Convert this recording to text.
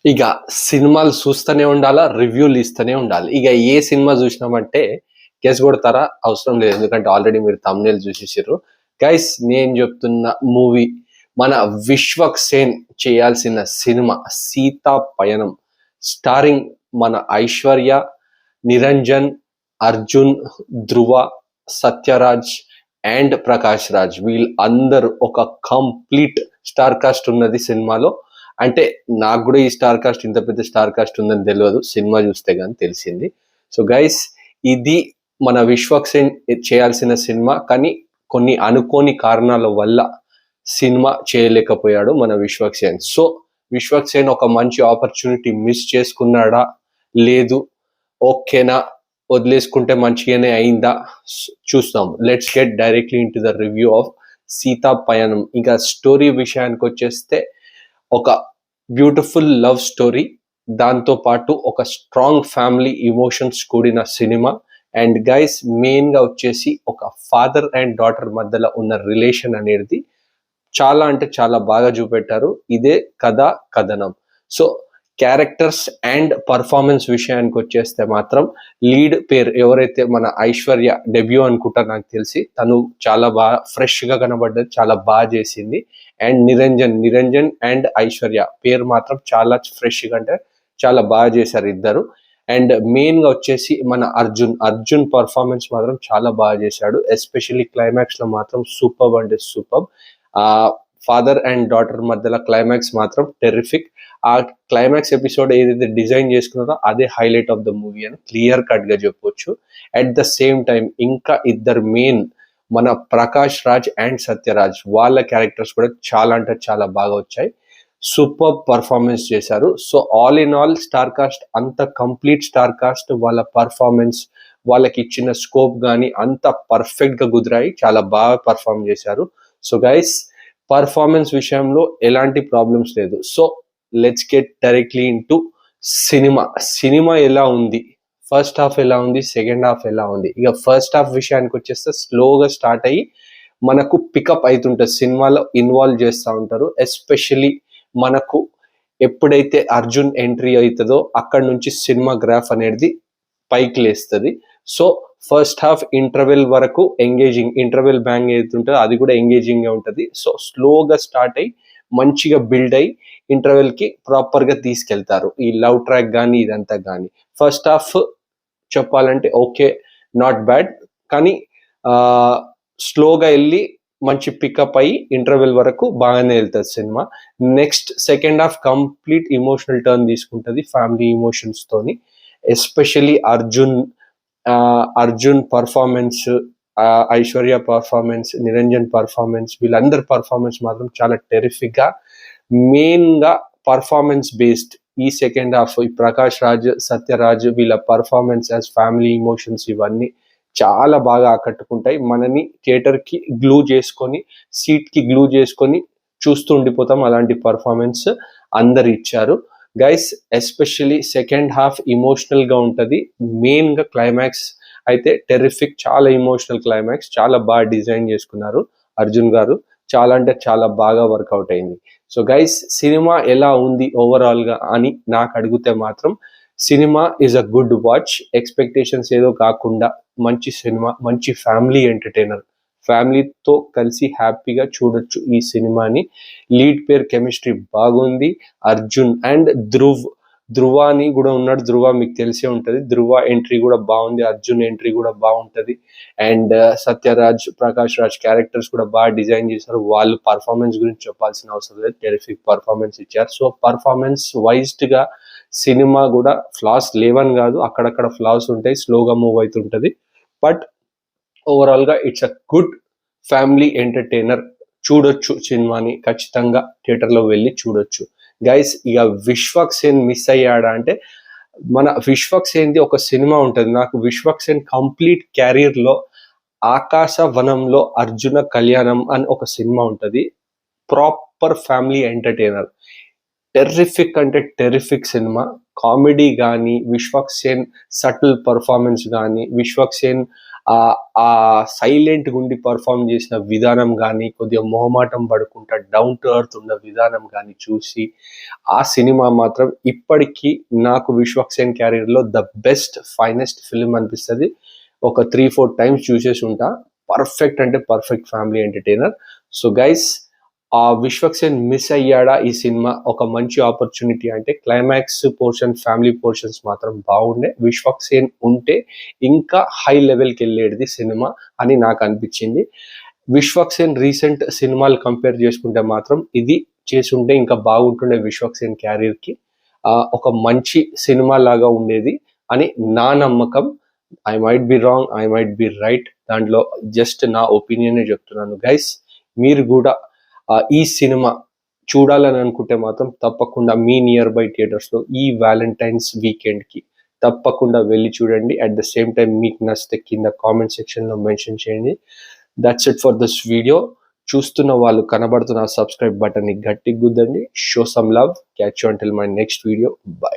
ఇక సినిమాలు చూస్తూనే ఉండాలా, రివ్యూలు ఇస్తూనే ఉండాలి. ఇక ఏ సినిమా చూసినామంటే గెస్ కొడతారా? అవసరం లేదు. ఎందుకంటే ఆల్రెడీ మీరు థంబ్‌నెయిల్ చూసేసిర్రు. గైస్ నేను చెప్తున్న మూవీ మన విశ్వక్ సేన్ చేయాల్సిన సినిమా 'సీతా పయనం'. స్టారింగ్ మన ఐశ్వర్య, నిరంజన్, అర్జున్, ధ్రువ, సత్యరాజ్ అండ్ ప్రకాష్ రాజ్ వీళ్ళందరూ ఒక కంప్లీట్ స్టార్ కాస్ట్ ఉన్నది సినిమాలో. అంటే నాకు కూడా ఈ స్టార్ కాస్ట్ ఇంత పెద్ద స్టార్ కాస్ట్ ఉందని తెలియదు, సినిమా చూస్తే కానీ తెలిసింది. సో గైస్ ఇది మన విశ్వక్ సేన్ చేయాల్సిన సినిమా, కానీ కొన్ని అనుకోని కారణాల వల్ల సినిమా చేయలేకపోయాడు మన విశ్వక్ సేన్. సో విశ్వక్ సేన్ ఒక మంచి ఆపర్చునిటీ మిస్ చేసుకున్నాడా, లేదు ఓకేనా, వదిలేసుకుంటే మంచిగానే అయిందా చూస్తాం. Let's get directly in to the review of Sita పయనం. ఇంకా స్టోరీ విషయానికి వచ్చేస్తే ఒక బ్యూటిఫుల్ లవ్ స్టోరీ, దాంతో పాటు ఒక స్ట్రాంగ్ ఫ్యామిలీ ఇమోషన్స్ కూడిన సినిమా. అండ్ గైస్ మెయిన్ గా వచ్చేసి ఒక ఫాదర్ అండ్ డాటర్ మధ్యలో ఉన్న రిలేషన్ అనేది చాలా అంటే చాలా బాగా చూపెట్టారు. ఇదే కథనం. సో క్యారెక్టర్స్ అండ్ పర్ఫార్మెన్స్ విషయానికి వచ్చేస్తే మాత్రం లీడ్ పేరు ఎవరైతే మన ఐశ్వర్య, డెబ్యూ అనుకుంటా నాకు తెలిసి, తను చాలా బాగా ఫ్రెష్ గా కనబడ్డది, చాలా బాగా చేసింది. అండ్ నిరంజన్ అండ్ ఐశ్వర్య పేరు మాత్రం చాలా ఫ్రెష్ గా, అంటే చాలా బాగా చేశారు ఇద్దరు. అండ్ మెయిన్ గా వచ్చేసి మన అర్జున్ పర్ఫార్మెన్స్ మాత్రం చాలా బాగా చేశాడు. ఎస్పెషల్లీ క్లైమాక్స్ లో మాత్రం సూపర్ అంటే సూపర్. ఆ ఫాదర్ అండ్ డాటర్ మధ్యలో క్లైమాక్స్ మాత్రం టెరిఫిక్. ఆ క్లైమాక్స్ ఎపిసోడ్ ఏదైతే డిజైన్ చేసుకున్నారో అదే హైలైట్ ఆఫ్ ద మూవీ అని క్లియర్ కట్ గా చెప్పొచ్చు. అట్ ద సేమ్ టైం ఇంకా ఇద్దరు మెయిన్ మన ప్రకాష్ రాజ్ అండ్ సత్యరాజ్, వాళ్ళ క్యారెక్టర్స్ కూడా చాలా అంటే చాలా బాగా వచ్చాయి. సూపర్ పర్ఫార్మెన్స్ చేశారు. So all in all star cast అంత కంప్లీట్ స్టార్ కాస్ట్, వాళ్ళ పర్ఫార్మెన్స్, వాళ్ళకి ఇచ్చిన స్కోప్ కానీ అంత పర్ఫెక్ట్ గా కుదిరాయి, చాలా బాగా పర్ఫార్మ్ చేశారు. సో గైస్ పర్ఫార్మెన్స్ విషయంలో ఎలాంటి ప్రాబ్లమ్స్ లేదు. So let's get directly in to cinema ఎలా ఉంది, ఫస్ట్ హాఫ్ ఎలా ఉంది, సెకండ్ హాఫ్ ఎలా ఉంది. ఇక ఫస్ట్ హాఫ్ విషయానికి వచ్చేస్తే స్లోగా స్టార్ట్ అయ్యి మనకు పికప్ అవుతుంటుంది, సినిమాలో ఇన్వాల్వ్ చేస్తూ ఉంటారు. ఎస్పెషలీ మనకు ఎప్పుడైతే అర్జున్ ఎంట్రీ అవుతుందో అక్కడ నుంచి సినిమా గ్రాఫ్ అనేది పైకి లేస్తుంది. సో ఫస్ట్ హాఫ్ ఇంటర్వెల్ వరకు ఎంగేజింగ్, ఇంటర్వెల్ బ్యాంగ్ ఏదైతుంటుందో అది కూడా ఎంగేజింగ్ గా ఉంటుంది. సో స్లోగా స్టార్ట్ అయ్యి మంచిగా బిల్డ్ అయ్యి ఇంటర్వెల్ కి ప్రాపర్ గా తీసుకెళ్తారు. ఈ లవ్ ట్రాక్ కానీ ఇదంతా కానీ ఫస్ట్ హాఫ్ చెప్పాలంటే ఓకే, నాట్ బ్యాడ్, కానీ స్లోగా వెళ్ళి మంచి పికప్ అయ్యి ఇంటర్వెల్ వరకు బాగానే వెళ్తుంది cinema. Next second half complete emotional turn తీసుకుంటుంది ఫ్యామిలీ ఇమోషన్స్ తోని. Especially Arjun performance, Aishwarya performance, Niranjan performance, వీళ్ళందరి పర్ఫార్మెన్స్ మాత్రం చాలా టెరిఫిక్ గా, మెయిన్ గా పర్ఫార్మెన్స్ బేస్డ్ ఈ సెకండ్ హాఫ్. ఈ ప్రకాష్ రాజ్, సత్యరాజ్ వీళ్ళ పర్ఫార్మెన్స్ యాజ్ ఫ్యామిలీ ఇమోషన్స్ ఇవన్నీ చాలా బాగా ఆకట్టుకుంటాయి. మనని థియేటర్ కి గ్లూ చేసుకొని, సీట్ కి గ్లూ చేసుకొని చూస్తూ ఉండిపోతాం. అలాంటి పర్ఫార్మెన్స్ అందరు ఇచ్చారు guys. Especially second half emotional గా ఉంటది. మెయిన్ గా క్లైమాక్స్ అయితే టెరిఫిక్, చాలా ఇమోషనల్ క్లైమాక్స్, చాలా బాగా డిజైన్ చేసుకున్నారు అర్జున్ గారు. చాలా అంటే చాలా బాగా వర్కౌట్ అయింది. సో గైస్ సినిమా ఎలా ఉంది ఓవరాల్ గా అని నాకు అడిగితే మాత్రం cinema is a good watch. Expectations ఏదో కాకుండా మంచి సినిమా, మంచి ఫ్యామిలీ ఎంటర్టైనర్, ఫ్యామిలీతో కలిసి హ్యాపీగా చూడొచ్చు ఈ సినిమాని. లీడ్ పేర్ కెమిస్ట్రీ బాగుంది. అర్జున్ అండ్ ధ్రువ అని కూడా ఉన్నాడు. ధ్రువ మీకు తెలిసే ఉంటది. ధ్రువ ఎంట్రీ కూడా బాగుంది, అర్జున్ ఎంట్రీ కూడా బాగుంటది. అండ్ సత్యరాజ్, ప్రకాష్ రాజ్ క్యారెక్టర్స్ కూడా బాగా డిజైన్ చేశారు. వాళ్ళు పర్ఫార్మెన్స్ గురించి చెప్పాల్సిన అవసరం లేదు, టెరిఫిక్ పర్ఫార్మెన్స్ ఇచ్చారు. సో పర్ఫార్మెన్స్ వైజ్డ్ గా సినిమా కూడా ఫ్లాస్ లేవని కాదు, అక్కడక్కడ ఫ్లాస్ ఉంటాయి, స్లోగా మూవ్ అవుతుంటది. బట్ ఓవరాల్ గా it's a good family entertainer. చూడొచ్చు సినిమాని, ఖచ్చితంగా థియేటర్ లో వెళ్ళి చూడొచ్చు గైస్. ఇక విశ్వక్ సేన్ మిస్ అయ్యాడా అంటే, మన విశ్వక్ సేన్ది ఒక సినిమా ఉంటది, నాకు విశ్వక్ సేన్ కంప్లీట్ క్యారియర్ లో ఆకాశ వనంలో అర్జున కళ్యాణం అని ఒక సినిమా ఉంటది. ప్రాపర్ ఫ్యామిలీ ఎంటర్టైనర్, టెర్రిఫిక్ అంటే టెర్రిఫిక్ సినిమా. కామెడీ కానీ, విశ్వక్ సేన్ సటిల్ పర్ఫార్మెన్స్ కానీ, విశ్వక్ సేన్ ఆ సైలెంట్ గుండి పర్ఫామ్ చేసిన విధానం కానీ, కొద్దిగా మొహమాటం పడుకుంటా డౌన్ టు ఎర్త్ ఉన్న విధానం కానీ చూసి ఆ సినిమా మాత్రం ఇప్పటికీ నాకు విశ్వక్సేన్ క్యారియర్లో ద బెస్ట్ ఫైనెస్ట్ ఫిల్మ్ అనిపిస్తుంది. ఒక 3-4 టైమ్స్ చూసేసి ఉంటా. పర్ఫెక్ట్ అంటే perfect family entertainer. So guys, ఆ విశ్వక్సేన్ మిస్ అయ్యాడా ఈ సినిమా? ఒక మంచి ఆపర్చునిటీ అంటే క్లైమాక్స్ పోర్షన్, ఫ్యామిలీ పోర్షన్స్ మాత్రం బాగుండే. విశ్వక్సేన్ ఉంటే ఇంకా హై లెవెల్కి వెళ్ళేది సినిమా అని నాకు అనిపించింది. విశ్వక్సేన్ రీసెంట్ సినిమాలు కంపేర్ చేసుకుంటే మాత్రం ఇది చేసుంటే ఇంకా బాగుంటుండే విశ్వక్సేన్ క్యారియర్కి. ఒక మంచి సినిమా లాగా ఉండేది అని నా నమ్మకం. I might be wrong, I might be right. దాంట్లో జస్ట్ నా ఒపీనియనే చెప్తున్నాను గైస్. మీరు కూడా ఈ సినిమా చూడాలని అనుకుంటే మాత్రం తప్పకుండా మీ నియర్ బై థియేటర్స్లో ఈ వ్యాలంటైన్స్ వీకెండ్కి తప్పకుండా వెళ్ళి చూడండి. అట్ ద సేమ్ టైం మీకు నచ్చితే కింద కామెంట్ సెక్షన్లో మెన్షన్ చేయండి. That's it for this video. చూస్తున్న వాళ్ళు కనబడుతున్న సబ్స్క్రైబ్ బటన్ని గట్టి గుద్దండి. Show some love. Catch you until my next video. By.